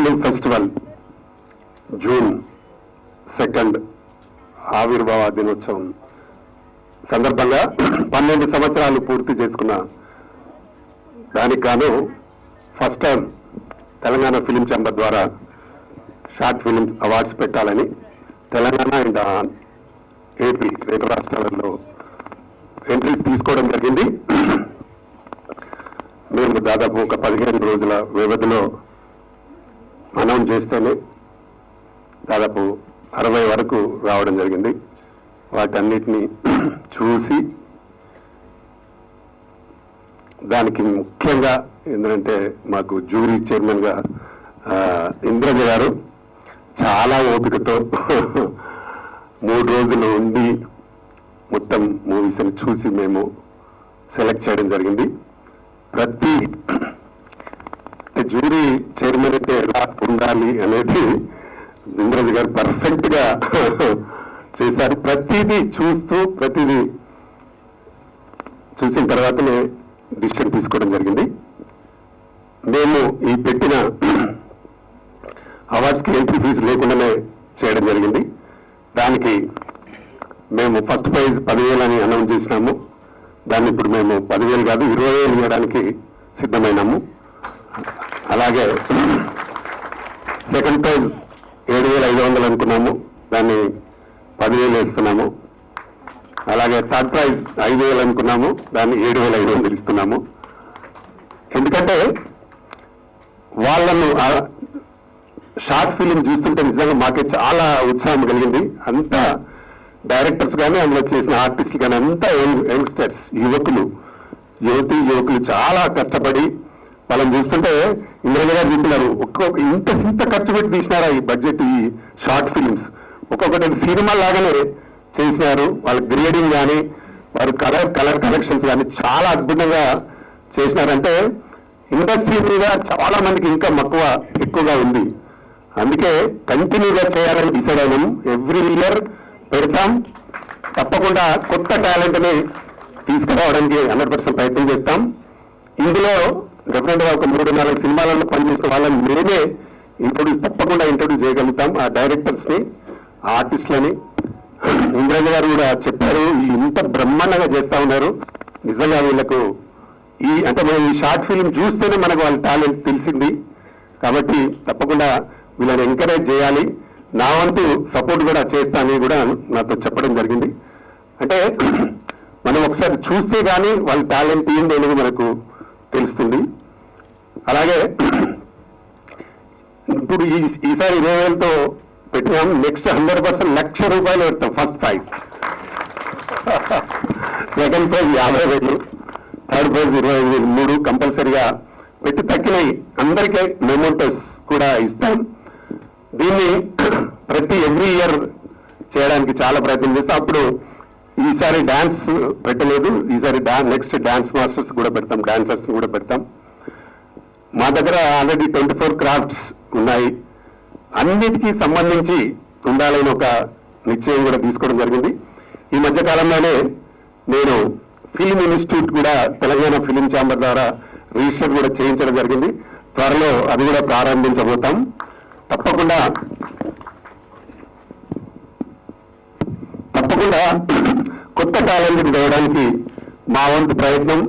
Film festival June 2 ఆవిర్భావ దినోత్సవం సందర్భంగా 12 సంవత్సరాలు పూర్తి చేసుకున్న దానికి గాను first time Telangana film chamber ద్వారా షార్ట్ ఫిలిం అవార్డ్స్ పెట్టాలని తెలంగాణ అండ్ ఏపీ 2 రాష్ట్రాలలో ఎంట్రీస్ తీసుకోవడం జరిగింది. మేము దాదాపు ఒక 15 రోజుల వ్యవధిలో అనౌన్స్ చేస్తేనే దాదాపు 60 వరకు రావడం జరిగింది. వాటన్నిటినీ చూసి దానికి ముఖ్యంగా ఏంటంటే మాకు జ్యూరీ చైర్మన్గా ఇంద్రజ గారు చాలా ఓపికతో 3 రోజులు ఉండి మొత్తం మూవీస్ని చూసి మేము సెలెక్ట్ చేయడం జరిగింది. ప్రతి జ్యూరీ చైర్మన్ అయితే ఎలా ఉండాలి అనేది ఇంద్రజ గారు పర్ఫెక్ట్గా చేశారు. ప్రతిదీ చూసిన తర్వాతనే డిసిషన్ తీసుకోవడం జరిగింది. మేము ఈ పెట్టిన అవార్డ్స్కి ఎంట్రీ ఫీజు లేకుండానే చేయడం జరిగింది. దానికి మేము ఫస్ట్ ప్రైజ్ 10,000 అని అనౌన్స్ చేసినాము. దాన్ని ఇప్పుడు మేము 10,000 కాదు 20,000 ఇవ్వడానికి సిద్ధమైనాము. అలాగే సెకండ్ ప్రైజ్ 7,500 అనుకున్నాము, దాన్ని 10,000 ఇస్తున్నాము. అలాగే థర్డ్ ప్రైజ్ 5,000 అనుకున్నాము, దాన్ని 7,500 ఇస్తున్నాము. ఎందుకంటే వాళ్ళను షార్ట్ ఫిలిం చూస్తుంటే నిజంగా మాకే చాలా ఉత్సాహం కలిగింది. అంతా డైరెక్టర్స్ కానీ అందులో చేసిన ఆర్టిస్టులు కానీ అంతా యంగ్స్టర్స్ యువతి యువకులు చాలా కష్టపడి వాళ్ళని చూస్తుంటే ఇంద్రజ గారు చెప్పినారు ఇంత ఖర్చు పెట్టి తీసినారా ఈ బడ్జెట్ ఈ షార్ట్ ఫిలిమ్స్ ఒక్కొక్కటి సినిమా లాగానే చేసినారు. వాళ్ళ గ్రేడింగ్ కానీ వారు కలర్ కలెక్షన్స్ కానీ చాలా అద్భుతంగా చేసినారంటే ఇండస్ట్రీ మీద చాలా మందికి ఇంకా మక్కువ ఎక్కువగా ఉంది. అందుకే కంటిన్యూగా చేయాలని డిసైడ్ అయినాము. ఎవ్రీ ఇయర్ పెడతాం. తప్పకుండా కొత్త టాలెంట్ని తీసుకురావడానికి 100% ప్రయత్నం చేస్తాం. ఇందులో డెఫినెట్గా ఒక 3-4 సినిమాలను పనిచేసిన వాళ్ళని మేమే తప్పకుండా ఇంట్రొడ్యూస్ చేయగలుగుతాం. ఆ డైరెక్టర్స్ని ఆ ఆర్టిస్టులని ఇంద్రజ గారు కూడా చెప్పారు, ఇంత బ్రహ్మాండంగా చేస్తూ ఉన్నారు. నిజంగా వీళ్ళకు అంటే మనం ఈ షార్ట్ ఫిలిం చూస్తేనే మనకు వాళ్ళ టాలెంట్ తెలిసింది. కాబట్టి తప్పకుండా వీళ్ళని ఎంకరేజ్ చేయాలి. నా వంతు సపోర్ట్ కూడా చేస్తానని కూడా నాతో చెప్పడం జరిగింది. అంటే మనం ఒకసారి చూస్తే కానీ వాళ్ళ టాలెంట్ ఏంటి అనేది మనకు తెలుస్తుంది. అలాగే ఇప్పుడు ఈసారి 20,000తో పెట్టినాం. నెక్స్ట్ 100% ₹1,00,000 పెడతాం. First prize, second prize 50,000, third prize 25,000, 3 కంపల్సరీగా పెట్టి తక్కినవి అందరికీ మెమోటోస్ కూడా ఇస్తాం. దీన్ని ఎవ్రీ ఇయర్ చేయడానికి చాలా ప్రయత్నం చేస్తాం. అప్పుడు ఈసారి డాన్స్ పెట్టలేదు, ఈసారి నెక్స్ట్ డాన్స్ మాస్టర్స్ కూడా పెడతాం, డాన్సర్స్ కూడా పెడతాం. మా దగ్గర ఆల్రెడీ 24 క్రాఫ్ట్స్ ఉన్నాయి. అన్నిటికీ సంబంధించి ఉండాలని ఒక నిశ్చయం కూడా తీసుకోవడం జరిగింది. ఈ మధ్య కాలంలోనే నేను ఫిలిం ఇన్స్టిట్యూట్ కూడా తెలంగాణ ఫిలిం ఛాంబర్ ద్వారా రిజిస్టర్ కూడా చేయించడం జరిగింది. త్వరలో అది కూడా ప్రారంభించబోతాం. తప్పకుండా కొత్త టాలెంట్ తేవడానికి మా వంతు ప్రయత్నం.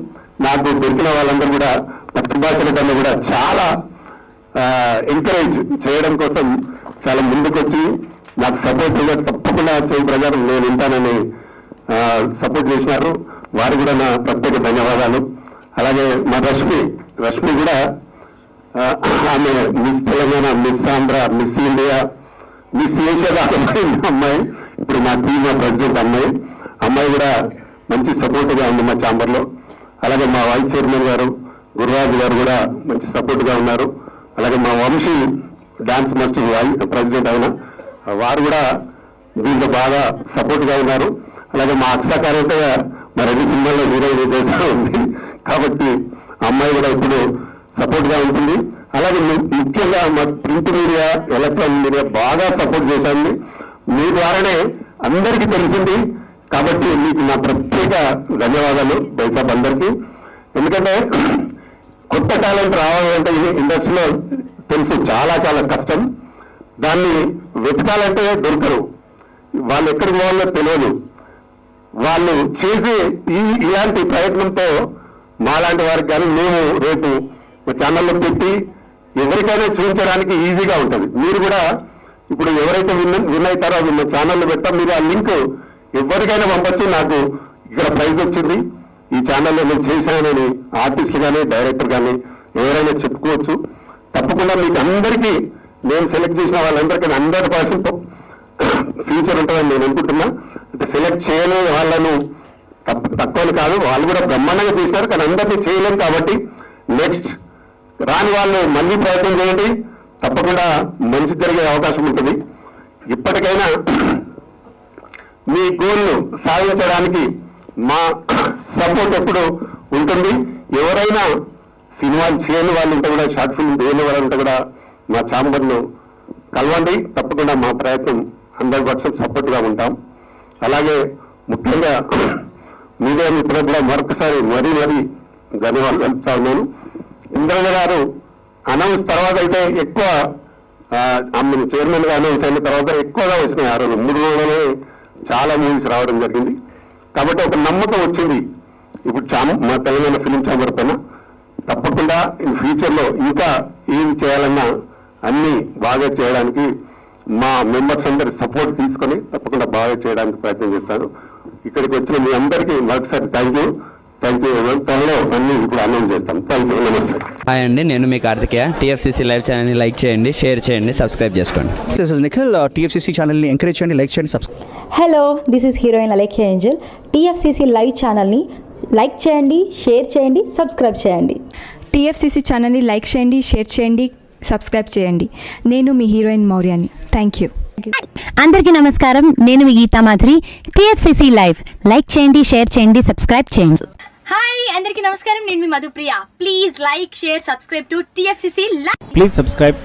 నాకు దొరికిన వాళ్ళందరూ కూడా ఫస్ట్ భాషల కన్నా కూడా చాలా ఎంకరేజ్ చేయడం కోసం చాలా ముందుకొచ్చి నాకు సపోర్ట్గా తప్పకుండా చేయి ప్రకారం నేను ఉంటానని సపోర్ట్ చేసినారు. వారు కూడా నా ప్రత్యేక ధన్యవాదాలు. అలాగే మా రష్మి కూడా ఆమె miss Telangana, miss Andhra, miss India, miss Asia అమ్మాయి, ఇప్పుడు మా టీమ్ ప్రెసిడెంట్ అమ్మాయి కూడా మంచి సపోర్ట్గా ఉంది మా ఛాంబర్లో. అలాగే మా వైస్ చైర్మన్ గారు గురురాజు గారు కూడా మంచి సపోర్ట్గా ఉన్నారు. అలాగే మా వంశీ డాన్స్ మాస్టర్ ప్రెసిడెంట్ అయిన వారు కూడా దీంట్లో బాగా సపోర్ట్గా ఉన్నారు. అలాగే మా అక్షకారంతో మా 2 సినిమాల్లో హీరోయిన్ చేస్తూ ఉంది. కాబట్టి అమ్మాయి కూడా ఇప్పుడు సపోర్ట్గా ఉంటుంది. అలాగే ముఖ్యంగా మా ప్రింట్ మీడియా, ఎలక్ట్రానిక్ మీడియా బాగా సపోర్ట్ చేశాను. మీ ద్వారానే అందరికీ తెలిసింది. కాబట్టి మీకు నా ప్రత్యేక ధన్యవాదాలు బైసాబ్ అందరికీ. ఎందుకంటే కొత్త టాలెంట్ రావాలంటే ఇండస్ట్రీలో తెలుసు చాలా చాలా కష్టం. దాన్ని వెతకాలంటే దొరకరు, వాళ్ళు ఎక్కడికి పోవాలో తెలియదు. వాళ్ళు చేసే ఇలాంటి ప్రయత్నంతో మాలాంటి వారికి కానీ మేము రేపు మా ఛానల్లో పెట్టి ఎవరికైనా చూపించడానికి ఈజీగా ఉంటుంది. మీరు కూడా ఇప్పుడు ఎవరైతే విన్ అవుతారో అది మా ఛానల్లో పెడతాం, మీరు ఆ లింక్ ఎవరికైనా పంపచ్చు. నాకు ఇక్కడ ప్రైజ్ వచ్చింది, ఈ ఛానల్లో నేను చేశానని ఆర్టిస్ట్ కానీ డైరెక్టర్ కానీ ఎవరైనా చెప్పుకోవచ్చు. తప్పకుండా మీకు అందరికీ నేను సెలెక్ట్ చేసిన వాళ్ళందరికీ 100% ఫ్యూచర్ ఉంటుందని నేను అనుకుంటున్నా. అంటే సెలెక్ట్ చేయలేని వాళ్ళను తక్కువని కాదు, వాళ్ళు కూడా బ్రహ్మాండంగా చేశారు, కానీ అందరినీ చేయలేము. కాబట్టి నెక్స్ట్ రాని వాళ్ళు మళ్ళీ ప్రయత్నం చేయండి, తప్పకుండా మంచి జరిగే అవకాశం ఉంటుంది. ఇప్పటికైనా మీ గోల్ను సాధించడానికి మా సపోర్ట్ ఎప్పుడు ఉంటుంది. ఎవరైనా సినిమాలు చేయని వాళ్ళు ఉంటే కూడా, షార్ట్ ఫిల్మ్ చేయని వాళ్ళు ఉంటే కూడా మా ఛాంబర్ను కలవండి. తప్పకుండా మా ప్రయత్నం 100% సపోర్ట్గా ఉంటాం. అలాగే ముఖ్యంగా మీడియా మిత్రులకు కూడా మరొకసారి మరీ ధన్యవాదాలు తెలుపుతా ఉన్నాను. ఇంద్రజ గారు అనౌన్స్ తర్వాత అయితే ఎక్కువ చైర్మన్ గా అనౌన్స్ అయిన తర్వాత ఎక్కువగా వచ్చినాయి. ఆ రోజు 3 రోజులనే చాలా మూవీస్ రావడం జరిగింది. కాబట్టి ఒక నమ్మకం వచ్చింది ఇప్పుడు మా తెలంగాణ ఫిలిం ఛాంబర్ పైన. తప్పకుండా ఇన్ ఫ్యూచర్లో ఇంకా ఏమి చేయాలన్నా అన్ని బాగా చేయడానికి మా మెంబర్స్ అందరి సపోర్ట్ తీసుకొని తప్పకుండా బాగా చేయడానికి ప్రయత్నం చేస్తాను. ఇక్కడికి వచ్చిన మీ అందరికీ మరొకసారి థ్యాంక్ యూ. త్వరలో అన్ని ఇప్పుడు అనౌన్స్ చేస్తాం. థ్యాంక్ యూ, నమస్తే. హాయ్ అండి, నేను మీ కార్తికేయ. టీఎఫ్సీసీ లైవ్ ఛానల్ని లైక్ చేయండి, షేర్ చేయండి, సబ్స్క్రైబ్ చేసుకోండి. This is Nikhil. టీఎఫ్సీసీ ఛానల్ని ఎంకరేజ్ చేయండి, లైక్ చేయండి, subscribe. Hello, this is heroine Alekhya Angel. TFCC live ఛానల్ని లైక్ చేయండి, షేర్ చేయండి, సబ్స్క్రైబ్ చేయండి. టీఎఫ్సీసీ ఛానల్ని లైక్ చేయండి, షేర్ చేయండి, సబ్స్క్రైబ్ చేయండి. నేను మీ హీరోయిన్ మౌర్యాని. Thank you. అందరికీ నమస్కారం, నేను మీ Geetha Madhuri. TFCC live like చేయండి, షేర్ చేయండి, సబ్స్క్రైబ్ చేయండి. హాయ్ అందరికీ నమస్కారం, నేను మీ Madhupriya. Please like, share, subscribe to TFCC live. Please subscribe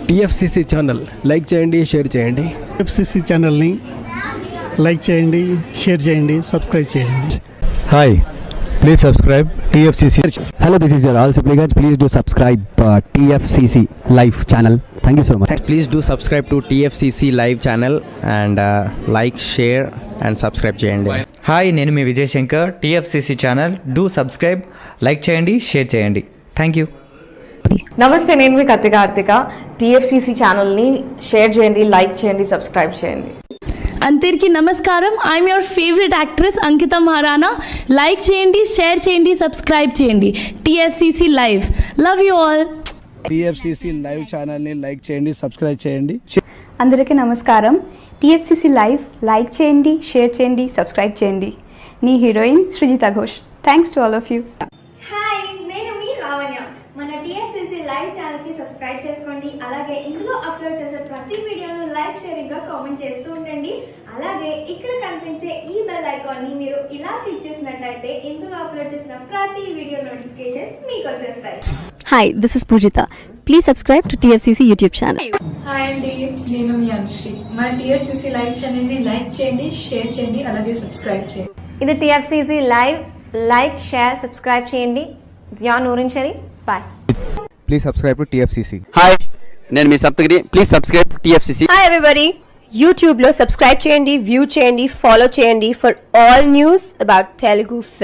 TFCC channel like చేయండి, షేర్ చేయండి. టీఎఫ్సీసీ ఛానల్ని లైక్ చేయండి, షేర్ చేయండి, సబ్స్క్రైబ్ చేయండి. Hi, please subscribe TFCC. Hello, this is your all supplicants. Please do subscribe TFCC live channel. Thank you so much. Please do subscribe to TFCC live channel and like, share and subscribe చేయండి. Hi, నేను మీ Vijay Shankar. TFCC channel do subscribe, like చేయండి, share చేయండి. Thank you. నమస్తే, నేను మీ Karthika. TFCC ఛానల్ని share చేయండి, లైక్ చేయండి, సబ్స్క్రైబ్ చేయండి. అందరికీ నమస్కారం. I'm your favourite actress Ankita Maharana. Like చేయండి, షేర్ చేయండి, సబ్స్క్రైబ్ చేయండి. TFCC live. Love you all. TFCC live ఛానల్ని లైక్ చేయండి, సబ్స్క్రైబ్ చేయండి. అందరికీ నమస్కారం. టీఎఫ్సీసీ లైవ్ లైక్ చేయండి, షేర్ చేయండి, సబ్స్క్రైబ్ చేయండి. నీ heroine Srujitha Ghosh. Thanks to all of you. Hi, నేను మీ లావణ్య. మన టీఎఫ్సీసీ లైవ్ ఛానల్కి సబ్స్క్రైబ్ చేసుకోండి. అలాగే ఇందులో అప్లోడ్ చేసే ప్రతి వీడియోను లైక్, షేరింగ్గా కామెంట్ చేస్తూ ఉండండి. అలాగే ఇక్కడ కనిపించే ఈ బెల్ ఐకాన్ని మీరు ఇలా క్లిక్ చేసినట్లయితే ఇందులో అప్లోడ్ చేసిన ప్రతి వీడియో నోటిఫికేషన్స్ మీకు వచ్చేస్తాయి. Hi, this is Poojitha. Please subscribe to TFCC YouTube channel. Hi అండి, నేను మీ అనుశ్రీ. మన టీఎఫ్సీసీ లైవ్ ఛానల్ని లైక్ చేయండి, షేర్ చేయండి, అలాగే సబ్స్క్రైబ్ చేయండి. ఇది TFCC live. Like, share, subscribe చేయండి. Zia Noorin Shari. Bye. Please subscribe to TFCC. హాయ్, నేను మీ Saptagiri. Please subscribe TFCC. Hi everybody, యూట్యూబ్లో సబ్స్క్రైబ్ చేయండి, వ్యూ చేయండి, ఫాలో చేయండి for all news about Telugu film.